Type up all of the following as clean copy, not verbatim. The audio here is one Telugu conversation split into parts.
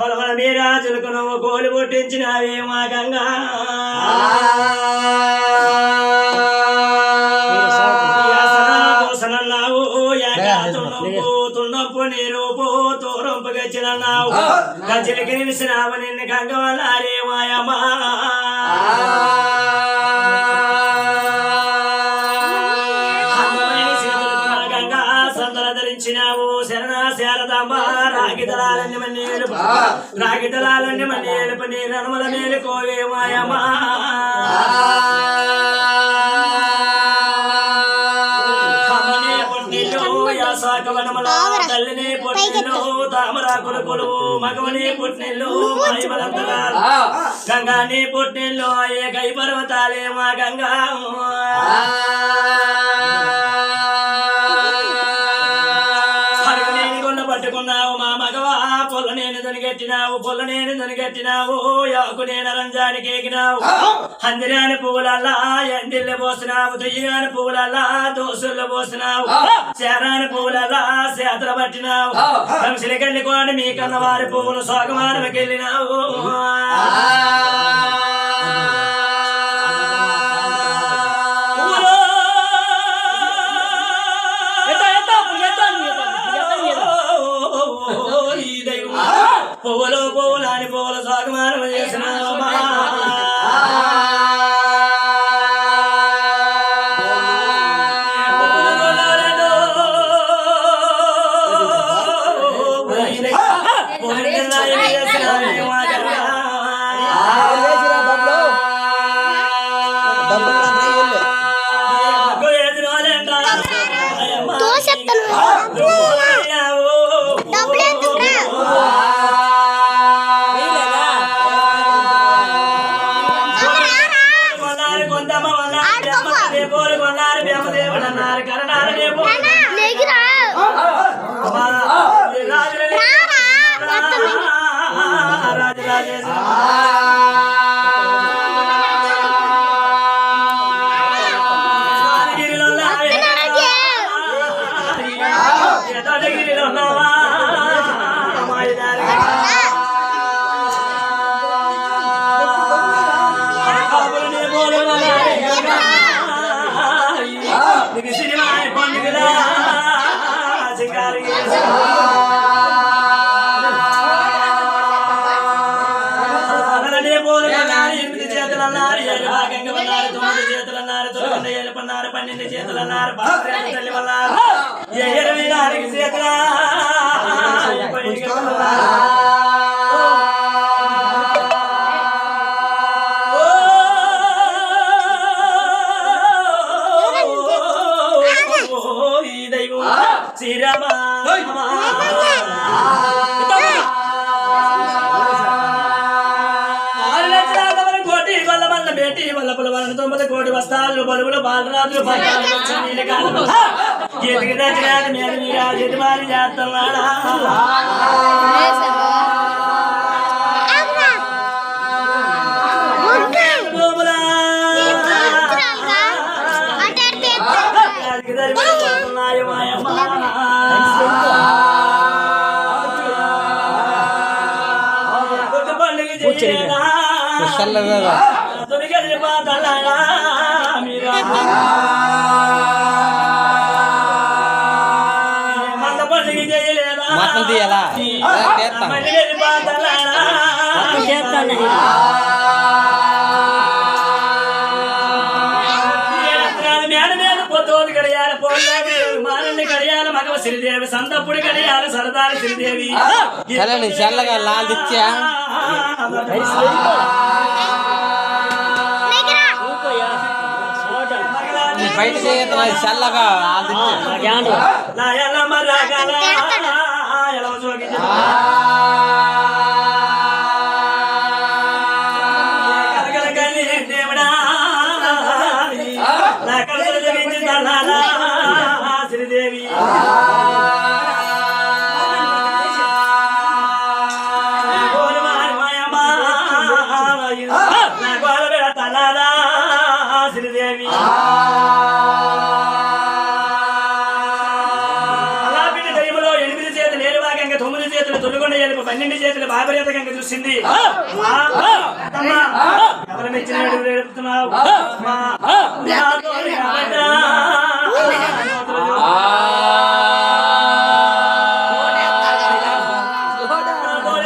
కొలవల మీరాజులకు నువ్వు కోలు పుట్టించినావే మా గంగా పోసనన్నావు తుండపు నీరు తోరంపు గచ్చినన్నావు గచ్చిలకి నిలిసినావు నిన్ను గంగ వల్లారే మాయమ్మా రాగిదలాలన్నీ మళ్ళీ ఏడుపు నీ రనమల మేలుకోవే మాయమ్మా తల్లిని పుట్టిల్లు తామరాకుల కొలువు మగవని పుట్టిల్లు గంగాని పుట్టిల్లు అయ్యే కై పర్వతాలే మా గంగా పట్టుకున్నావు మా మగవా పొల్లనేని దొనిగెట్టినావు పొల్లనేని దొనిగెట్టినావు యాకు నేను రంజానికి ఎగినావు అందిరాని పువ్వులల్లా ఎండిల్లు పోసినావు దుయ్యగాని పువ్వులల్లా దోసుల్లో పోసినావు చేరాని పువ్వులల్లా చేతలు పట్టినావు కంసిలికెళ్ళి కోని మీ కన్న వారి పువ్వులు సోగమానకెళ్ళినావు పువ్వులు పువ్వులాని పువ్వులు సాగమానం చేసిన పన్నెండు చేతులన్నారు తల్లి వల్లారు 24 చేతుల ఈ దైవం శ్రీరామ బేటీ వల్ల పులవలను 9 కోటి వస్తాలు బలుగులు బాలరాజులు ఎదిగి దచ్చినాడు మీద మీరా ఎదుమారి చేస్తున్నాడా మాత్రం తీయాలా మగవ శ్రీదేవి సంతప్పుడు గడియాల సరదాలు శ్రీదేవి చల్లగా లాల్దిచ్చా బయట చల్లగా శ్రీదేవి శ్రీదేవి అలా బిడ్డ దైవలో 8 చేతులు నేరువాగంగా 9 చేతులు తొలుగొండ రెండు చేతులు బాబరేత గంగ చూసింది ఎవరు మెచ్చిన చెప్తున్నావు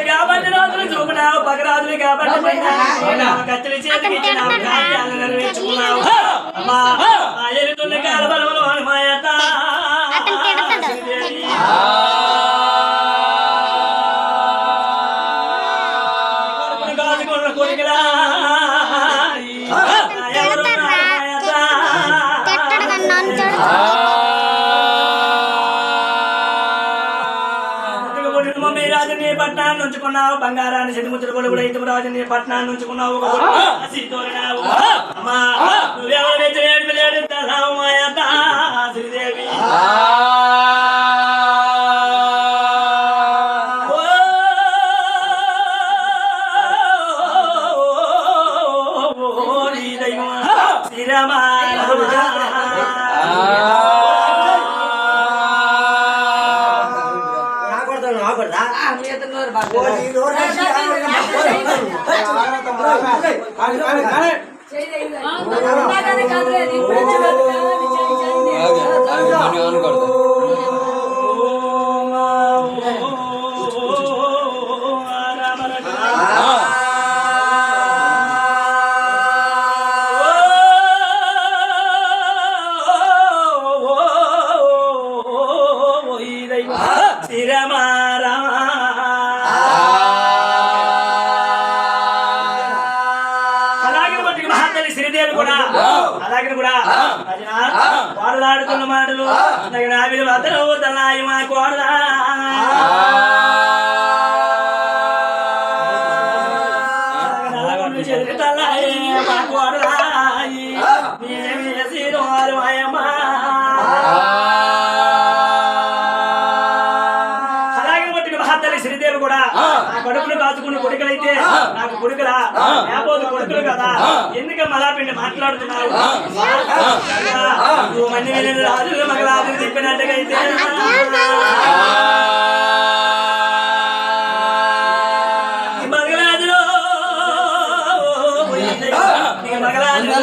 కాబట్టి రోజులు చూపినావు పగరాజులు కాబట్టి కత్తిరి చేతికి ఇచ్చినావు కార్యాలను నెరవేర్చుకున్నావు అమ్మా ఎలుతున్న కాలబలములు హనుమాయత కాదుకున్న కొడుకురా రాజుని పట్నాన్ని ఉంచుకున్నావు బంగారాన్ని చెడుముచ్చులు కూడా ఇతము రాజుని పట్నాన్ని ఉంచుకున్నావు తోరినావు అమ్మా నువ్వెవరు వెచ్చలేడు లేడు మాయత శ్రీదేవి శ్రీరామ వాడలాడుతున్న మాటలు నావిలు అతను తనాయి మా కోడలా చెరుకు తల్లాయి మా కోడలాయి మాయమ్మా అలాగే పట్టిన మహాతల్లి శ్రీదేవి కూడా నా కడుపును కాచుకున్న కొడుకులైతే నాకు కొడుకురా లేకపోతే కొడుకులు కదా ఎందుకమ్మా అలా పిండి మాట్లాడుతున్నావు నువ్వు మంది వెళ్ళిన రాజులు మగరాజులు తిప్పినట్టుగైతే మగరాజులు మగరాజులు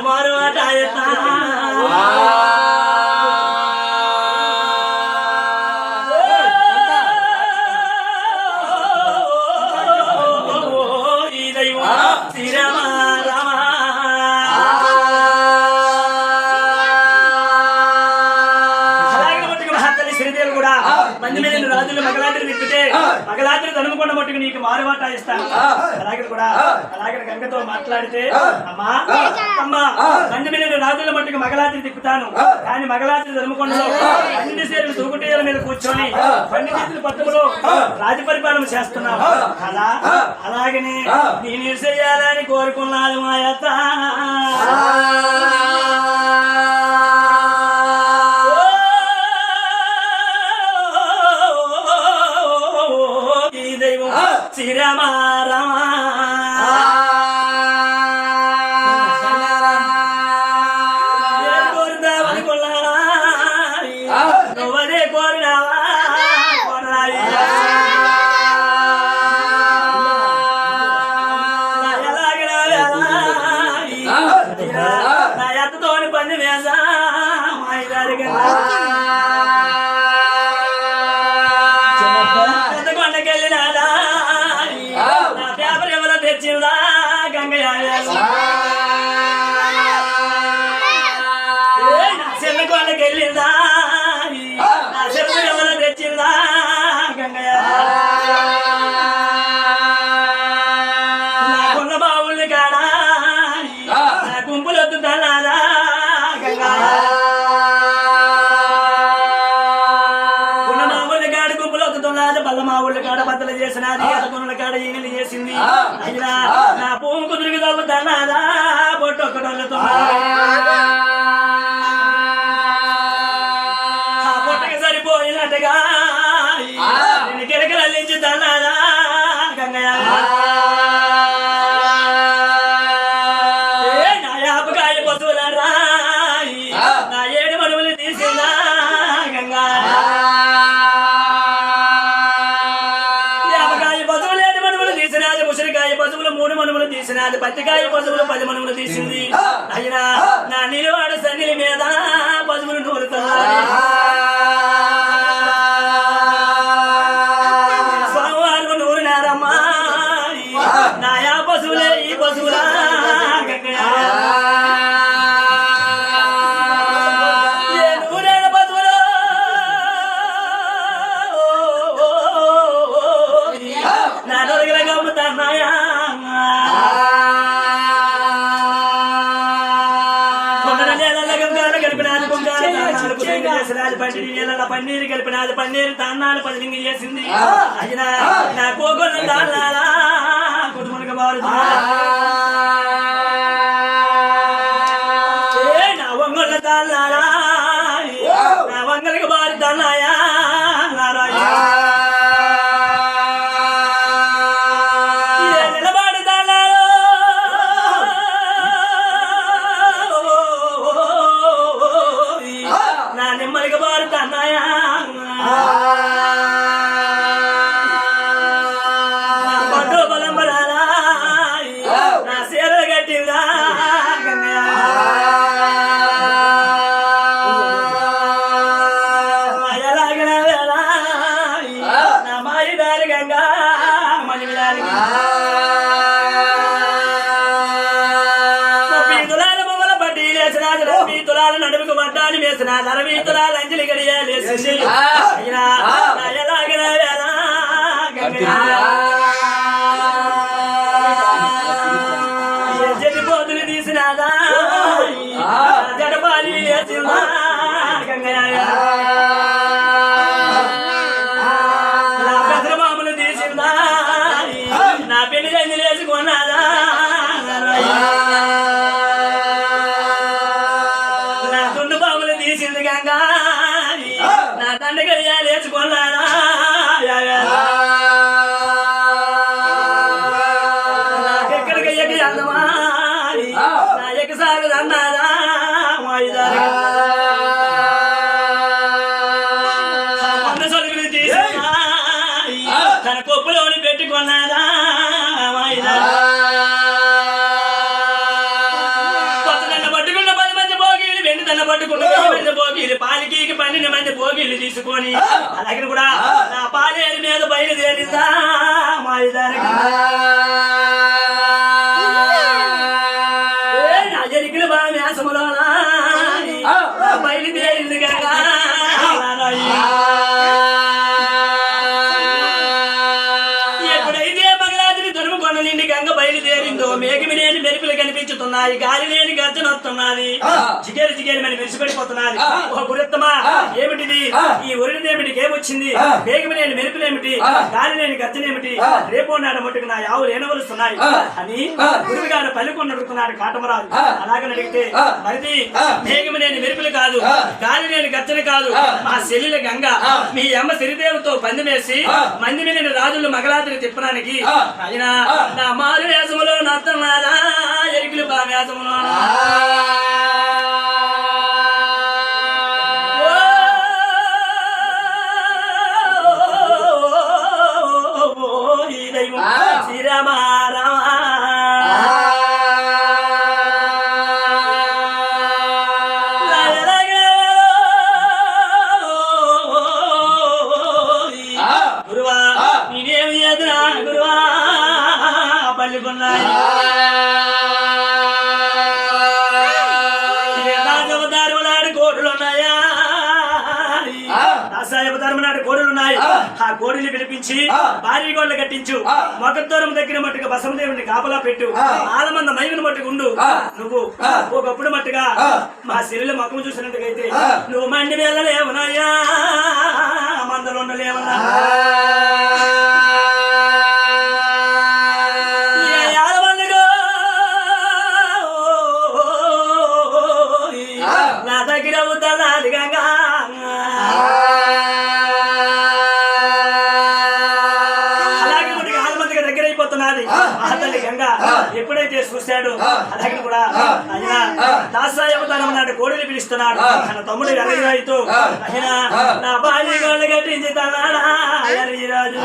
మారు మాట మంది మీద రాజులు మగలాటిని తిప్పితే మగలాటిని తనుముకొండ మట్టుకు నీకు మారువాట ఇస్తాను అలాగే కూడా అలాగే గంగతో మాట్లాడితే అమ్మా అమ్మా మంది మీద రాజుల మట్టుకు మగలాటిని తిప్పుతాను కానీ మగలాటిని తనుముకొండలో అన్ని సేర్లు తూకుటీల మీద కూర్చొని పన్ని చేతుల పట్టుకులో రాజ పరిపాలన చేస్తున్నావు అలా అలాగని నేను చేయాలని కోరుకున్నాను మా అత్త శ్రీరామ రామ కోరుతావని కొల్లారా నువ్వదే కోరినావా కొనరాయి నా ఎత్తతోని పని వేస మాయగారి కొండకెళ్ళినాదా నా పేపర్ ఎవరో తెచ్చిందా గంగయ్య నా చెల్ల కొండకెళ్ళిందా నా చెల్ల ఎవరో తెచ్చిందా గంగయ్య నా కొండ బావుల్ని కాడా నా గుంపులొద్దు తల్లాదా గంగయ్య బల్ల మా ఊళ్ళ కాడ బద్దలు చేసినది అతకున్న కాడ ఈనెలు చేసింది అయినా నా భూమి కుదురుకు తవ్వుతానాదా పొట్టొక్కడోళ్ళతో పొట్టకి సరిపోయినట్టుగా నేను కిరకలల్లించి తన్నాదా గంగయ్య నా యాపకాయ పశువుల రాయి నా ఏడు మనువులు తీసిందా గంగా తీసినది పత్తికాయ పశువులు 10 మనుగులు తీసింది అయినా నా నిలువాడు సన్నిల మీద పశువులు నూరుతున్నాయి స్వామివారు నూరినారమ్మా నాయా పశువులే ఈ పశువులా పన్నీరు కలిపినది పన్నీరు తాన్నాలు 10 లింగి చేసింది అయినా నా కోగొల్లు తాన్నాలా కుటుంబక బారు నా వంగొల్ల తాన్నాలా నా వంగలకు బారి తాన్నాయా నారాయణ నిలబాడు తాన్నాలో నా నిమ్మలికి బారు తాన్నాయా పట్టు బలంబరాలా నా సీరలు కట్టిందా ఎలాగిన వేళ నా మాయి దారి గంగా మణి దారికి 30 తులాల బొమ్మల పట్టి లేచినాది 20 తులాల నడుముకు పడ్డాని వేసినాది 60 తులాల అంజలి గడియాలేసింది అయినా నా ఎలాగిన వేళ జడిపోతులు తీసినాదా జడపాలి వేసిందా నా పెద్రమాములు తీసిందా నా పెళ్లి గంజలు వేసుకున్నాదా నా తుండు బాములు తీసింది గంగా నా తండ్రి గడియాలు వేసుకున్నాదా నాకెక్కడికి ఎక్కి అందమా నా ఎక్కి సాగుదు అన్నాదా సొలుగులు తీసినా తన కొప్పులోని పెట్టుకున్నాదా కొత్త దండ పట్టుకున్న 10 మంది భోగిలు వెండి దండ పట్టుకున్న 10 మంది భోగిలు పాలికి 12 మంది భోగిలు తీసుకొని అలాగే కూడా నా పాలేరు మీద బయలుదేరిందా మాయిదారికి నా జరిగిన బాగా వ్యాసములో బయలుదేరింది కనుక ఎప్పుడైతే మగరాత్రి దుర్మకొండ నుండి గంగ బయలుదేరిందో మేఘమిలేని మెరుపులు కనిపించుతున్నాయి గాలి లేని గర్జన వస్తున్నది జిగేరు జిగేరు మని మెరిసిపడిపోతున్నది ఓ గురుత్తమా ఏమిటిది ఈ ఒరిడిదేమిటికి ఏమొచ్చింది మేఘమిలేని మెరుపులేమిటి గాలి లేని గర్జన ఏమిటి రేపో నాడు మట్టుకు నా యావులు ఏనవలుస్తున్నాయి అని గురువు గారు పల్లికొండడుకున్నాడు కాటమరాజు అలాగని అడిగితే మరిది మేఘమిలేని మెరుపులు కాదు గాలి లేని గర్జన కాదు మా చెల్లెల గంగ మీ అమ్మ సిరిదేవుతో పందెమేసి మంది మీద రాజులు మగరాత్రి తిప్పడానికి అయినా నా మారు వేసములో నత్తన్నారా ఎరికిలు బా వేసములో శ్రీరామ రామ గురువా నేనేమి చేతున్నా గురువా పల్లికున్నాయి కోడులున్నాయా దాసాయవతారం నాడు కోడులున్నాయి ఆ కోడిని పిలిపించి భారీ గోడలు కట్టించు మొగద్దూరం దగ్గర మట్టుగా బసమదేవుని కాపలా పెట్టు ఆలమంద మైగుని మట్టుకు ఉండు నువ్వు ఒకప్పుడు మట్టుగా మా సిరిల మొక్కము చూసినట్టుగైతే నువ్వు మండి వెళ్ళలేవునయ్యా మందలు ఉండలేవన్నా నా దగ్గర అవుతాది గంగా అలాగే మనకి ఆలమందిగా దగ్గర అయిపోతున్నది ఆ తల్లి గంగా ఎప్పుడైతే చూశాడు అలాగే కూడా అయినా దాసాయ అవతారం నాటి కోడిని పిలుస్తున్నాడు తన తమ్ముడు ఎర్రయ్యతో అయినా నా భార్య గోళ్ళు కట్టించి తన్నాడా ఎర్రయ్యరాజు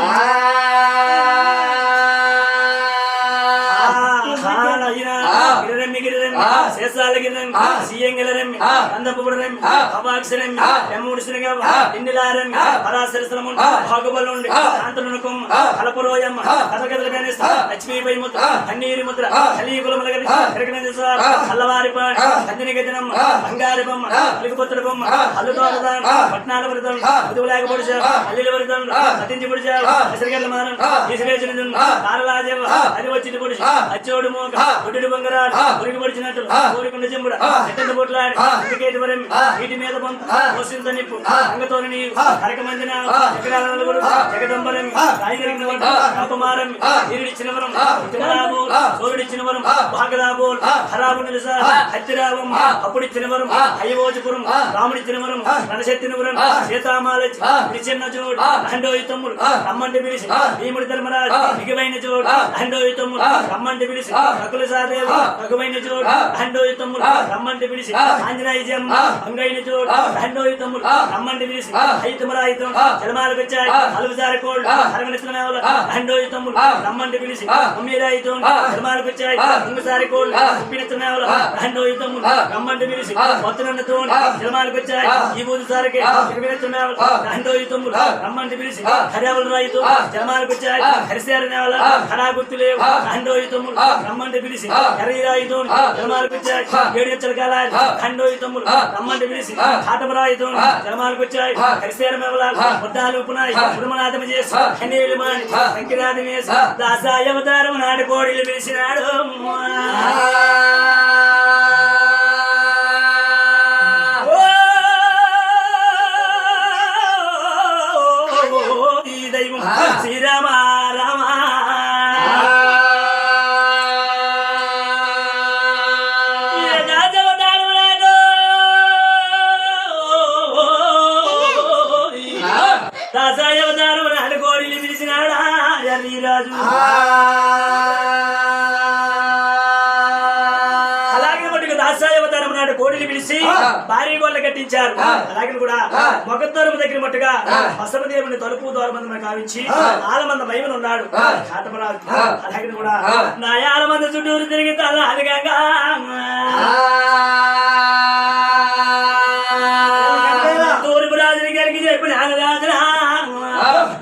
అగసాలగిరం సీయంగలరం అందపురం అవాక్షరం ఎమ్ముడిసినగం ఇందిలారం పరాశరసరము భాగబలం కాంతనుకం కలపురోయం కథకథలగానే లక్ష్మీపై ముద్ర కన్నీరి ముద్ర కలియుగులమలగని కరకనేశ్వర అల్లవారిపాడు కందిని గజనం బంగారు బొమ్మ అలుగుపత్ర బొమ్మ అల్లుతోటదాం పట్నాల వృతం ఉదువులాగ పొడిచా అల్లిల వృతం అతించి పొడిచా అసరిగల్ల మానం తీసుకేసిన తారలాజం అది వచ్చింది పొడిచి అచ్చోడు మోక గుడ్డి బంగారాడు ఉరికి పొడిచినట్టు కోరికుండ చెంబుడ ఎట్టంత పొట్లాడి ఇంటికేటి వరం వీటి మీద పంపు పోసింత నిప్పు అంగతోని నీరు కరకమందిన ఎకరాల కూడా జగదంబరం రాయిగరిగిన వాడు అపమారం నీరుడిచ్చిన వరం తిమరాబోల్ సోరుడిచ్చిన వరం భాగరాబోల్ హరాబు నిలుసా హత్తిరావం అప్పుడిచ్చిన వరం అయ్యవోజపురం రాముడిచ్చిన వరం రణశక్తిని వరం సీతామాలచి విడిచిన్న చోడు లండోయి తమ్ముడు రమ్మంటి పిలిచి భీముడి ధర్మరాజు మిగివైన చోడు లండోయి తమ్ముడు రమ్మంటి పిలిచి రకుల సాదేవి రఘువైన చోడు లండోయి తమ్ముడు రమ్మంటి పిలిచి ఆంజనేయ జమ్మ అంగైన చోడు లండోయి తమ్ముడు రమ్మంటి పిలిచి ఐతుమరాయితం జలమాలకు వచ్చాయి అలుగుసారి కోళ్ళు అరగనిస్తున్న లండోయి తమ్ముడు రమ్మంటి పిలిచి అమ్మీరాయితం జలమాలకు వచ్చాయి ఇంగుసారి కోళ్ళు ఉప్పినిస్తున్న లండోయి తమ్ముడు రమ్మంటి పిలిచి మొత్తనన్నతో జలమాలకు వచ్చాయి ఈ బూదు సారికి ఇరవిస్తున్న లండోయి తమ్ముడు రమ్మంటి పిలిచి హరియావల రాయితో జలమాలకు వచ్చాయి హరిసేర నేవల హరా గుర్తులేవు లండోయి తమ్ముడు రమ్మంటి పిలిచి ఎర్రరాయితో జలమాలకు వచ్చాయి ఏడు కాల లండోయి తమ్ముడు రమ్మంటి పిలిచి కాటమరాయితో జలమాలకు వచ్చాయి హరిసేర మేవల ముద్దాలు పునాయి కుడుమనాథం చేసి కన్నీళ్ళు మాని సంకిరాధం వేసి దాసాయవతారం నాడు కోడిలు పిలిచినాడు ఈ దైవం శ్రీరామ రామ దాసాయవతారం నాడు కోడిలు పిలిచినాడా రాజు అలాగే మటుకు దాసాయవతారం నాడు కోడిని పిలిచి భారీ గోళ్ళ కట్టించారు. అలాగే కూడా మొగద్దోరము దగ్గర మట్టుగా బసవదేవుని తలుపు దూరమంది కావించి ఆలమంద మహిమను ఉన్నాడు కాటమరాజు. అలాగే కూడా నా ఆలమంద చుట్టూరు తిరిగి అదిగా తూర్పు రాజుని కలిగి చెప్పిన రాజురా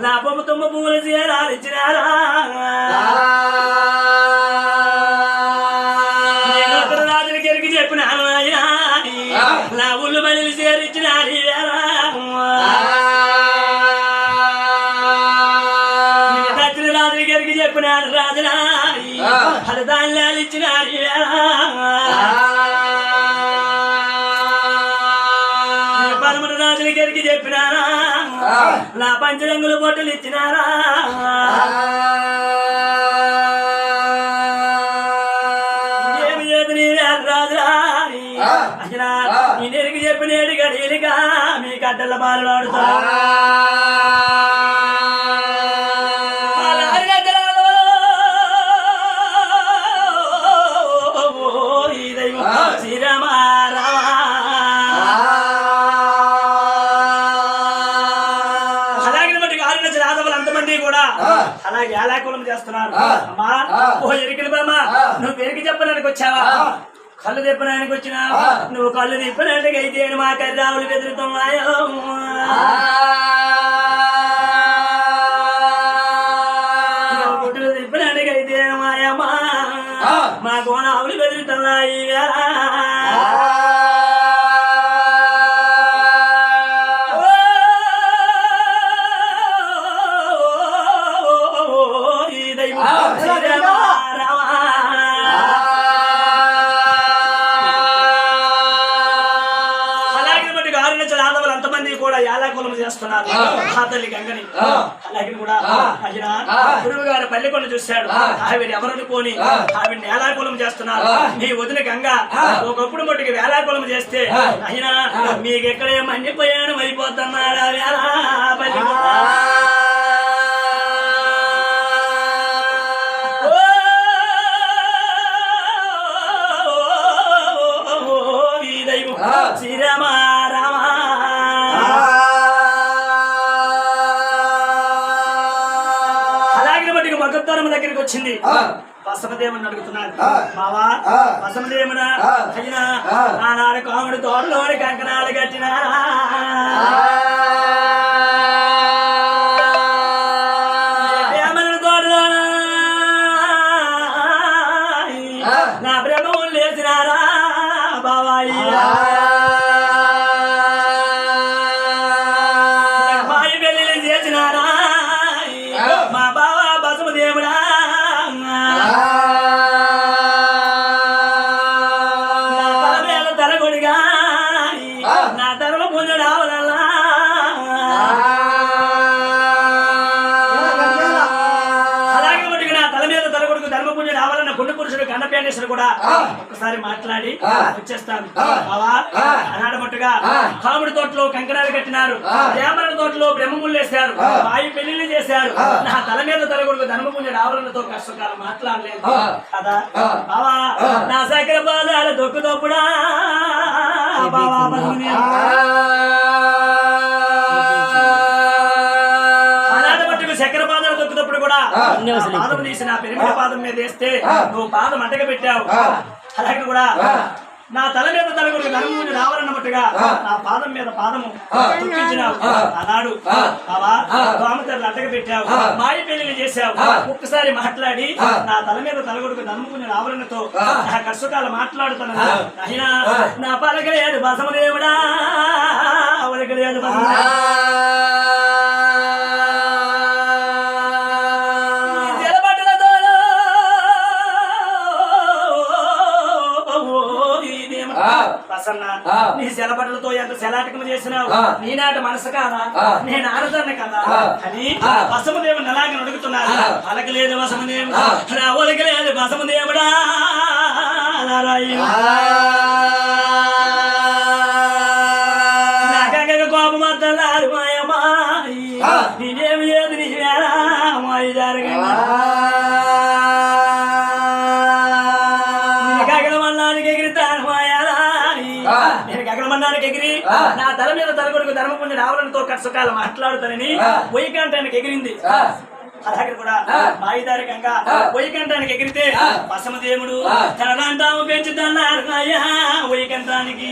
నా బొమ్మ తుమ్మ పువ్వులు చేరాలిచ్చినారా రాజుని కలిగి చెప్పిన నా ఊళ్ళు బలి చేరించినారు దక్షిణ రాజుని కలిగి చెప్పినాడు రాజురా అది ధాన్యాలు ఇచ్చినారు పరమట రాజుని కలిగి చెప్పినారా నా పంచరంగుల బొట్టలు ఇచ్చినారా ఏమి చేతి నీ రాజురా నేనెరికి చెప్పినేడు గడియలుగా మీ కట్టెల బాలు ఆడుతా ఈ దైవం శ్రీరామ రామ కూడా అలాగే ఏలాకులం చేస్తున్నారు. అమ్మా ఓ ఎరికిన బామ్మ నువ్వు ఎరికి చెప్పడానికి వచ్చావా కళ్ళు తిప్పడానికి వచ్చినా నువ్వు కళ్ళు తిప్పడానికి అయితే మా కర్రావులు బెదురుతున్నాయో గుడ్డులు తిప్పడానికి అయితే మాయమ్మ మా గోనావులు బెదురుతున్నాయి చేస్తున్నారు. ఆ తల్లి గంగని అలాగే కూడా ఆయన గురువు గారి పల్లెకొండ చూశాడు. ఆవిడ ఎవరనుకోని ఆవిడ వేలాకులం చేస్తున్నారు. మీ వదిన గంగ ఒకప్పుడు మట్టుకు వేలాకులం చేస్తే ఆయన మీకు ఎక్కడే మండిపోయాను అయిపోతున్నాడు ఈ దైవం శ్రీరామ రామ మగద్దరం దగ్గరికి వచ్చింది. బసమదేవుని అడుగుతున్నాడు. బావా బసమదేవుడా, అయినా ఆనాడు కాముడు తోటలోని కంకణాలు కట్టినారా? నా బ్రహ్మము లేచినారా బావాయి? మాయి పెళ్లి చేసినారా మా బావా బసమదేవుడా? నా తల మీద తలగొడిగా నా తలలో పుంజ రావాలల్లా. అలాగే మటుకు నా తల మీద తలగొడుకు ధర్మపుంజ రావాలన్న పుణ్య పురుషుడు కన్నపేణేశ్వరు కూడా ఒక్కసారి మాట్లాడి వచ్చేస్తాను. బావా అనాడు మట్టుగా కాముడి తోటలో కంకణాలు కట్టినారు, బ్రాహ్మణ తోటలో బ్రహ్మములు వేశారు, వాయు పెళ్లిళ్ళు చేశారు. నా తల మీద తలగొడుకు ధర్మపుంజ రావాలన్నతో కష్టకాలం మాట్లాడలేదు కదా బావా. నా సకల పాదాల దొక్కు తోపుడా బావా. చక్కెర పాదాలు దొక్కుతప్పుడు కూడా పాదం తీసి నా పెరిమిడి పాదం మీద వేస్తే నువ్వు పాదం అడ్డగ పెట్టావు. అలాగే కూడా నా తల మీద తలగొడుకు ధర్మముని రావాలన్నట్టుగా నా పాదం మీద పాదము దుఃఖించినావు. ఆనాడు బావా దోమతెరలు అడ్డగ పెట్టావు, మాయి పెళ్లిని చేశావు. ఒక్కసారి మాట్లాడి నా తల మీద తలగొడుకు ధర్మముని రావాలన్నతో నా కష్టకాలు మాట్లాడుతాను. అయినా నా పలకలేదు బసమదేవుడా, పలకలేదు బసమదేవుడా. నీ సెలబట్టలతో ఎంత సెలాటకం చేసినావు, నీనాట మనసు కాదా, నేను ఆడదాన్ని కదా అని వసమదేవుని అలాగే అడుగుతున్నాను. అలకలేదు వసమదేవుడు, నా ఒలకలేదు వసమదేవుడా. నా గంగ కోపం అద్దలారు మాయమాయి, నేనేమి లేదు నీ వేరా మాయి జరగ. నేను గగనమన్నానికి ఎగిరి నా తల మీద తలగొడుకు ధర్మపుంజ రావడంతో కష్టకాలం మాట్లాడుతానని వైకంఠానికి ఎగిరింది. అలాగే కూడా మాయిదారికంగా వైకంఠానికి ఎగిరితే బసమదేవుడు తనలాంటాము పెంచుతున్నారు అయ్యా వైకంఠానికి.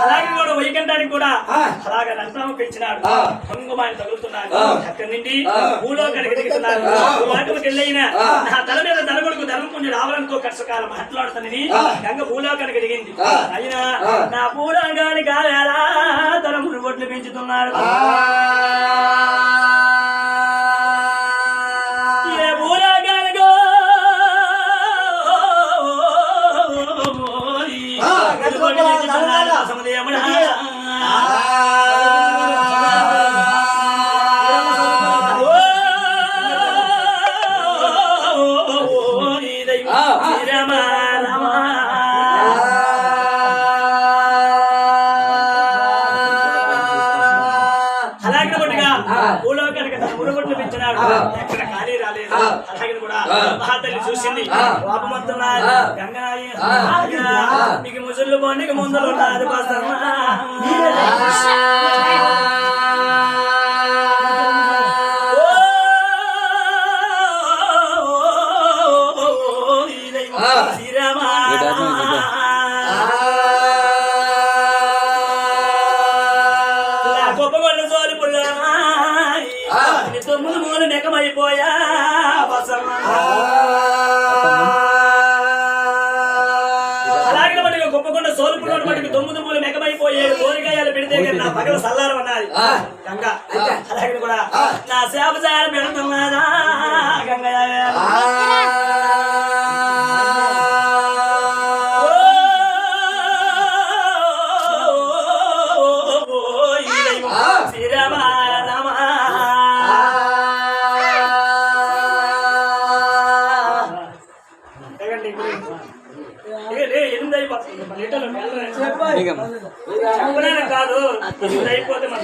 అలాగే కూడా వైకంఠానికి కూడా అలాగే నంతాము పెంచినాడు, కుంగుమాన్ని తగులుతున్నాడు. అక్కడి నుండి భూలోకానికి దిగుతున్నాడు. వాటికి వెళ్ళిన నా తల మీద తలగొడుకు ధర్మపుంజ రావడంతో కష్టకాలం మాట్లాడుతానని గంగ భూలోకానికి దిగింది. అయినా నా భూలోకానికి కావేలా తలములు ఒడ్లు పెంచుతున్నాడు. ఎక్కడ ఖాళీ రాలేదు. అలాగే కూడా మహాతల్లి చూసింది, కోపమొత్తున్నారు. గంగాయి మీకు ముసళ్ళు పండుగ ముందలు ఉన్నది బసమ్మ. గొప్పగొండ సోలి పుల్ల తొమ్మిది మూలు నెకమైపోయా బసమ్మ. అలాగే మటుకు గొప్పకొండ సోలుపులో మటుకు తొమ్మిది మూలు నెకమైపోయాడు. కోరికాయలు పెడితే నా పగల సల్లారం అన్నది గంగ. అలాగే కూడా నా శాపసారం పెడుతున్నదా గంగ. ఎనిమిది అయిపోతుంది లీటర్లు చెప్పడానికి కాదు 8 అయిపోతే మన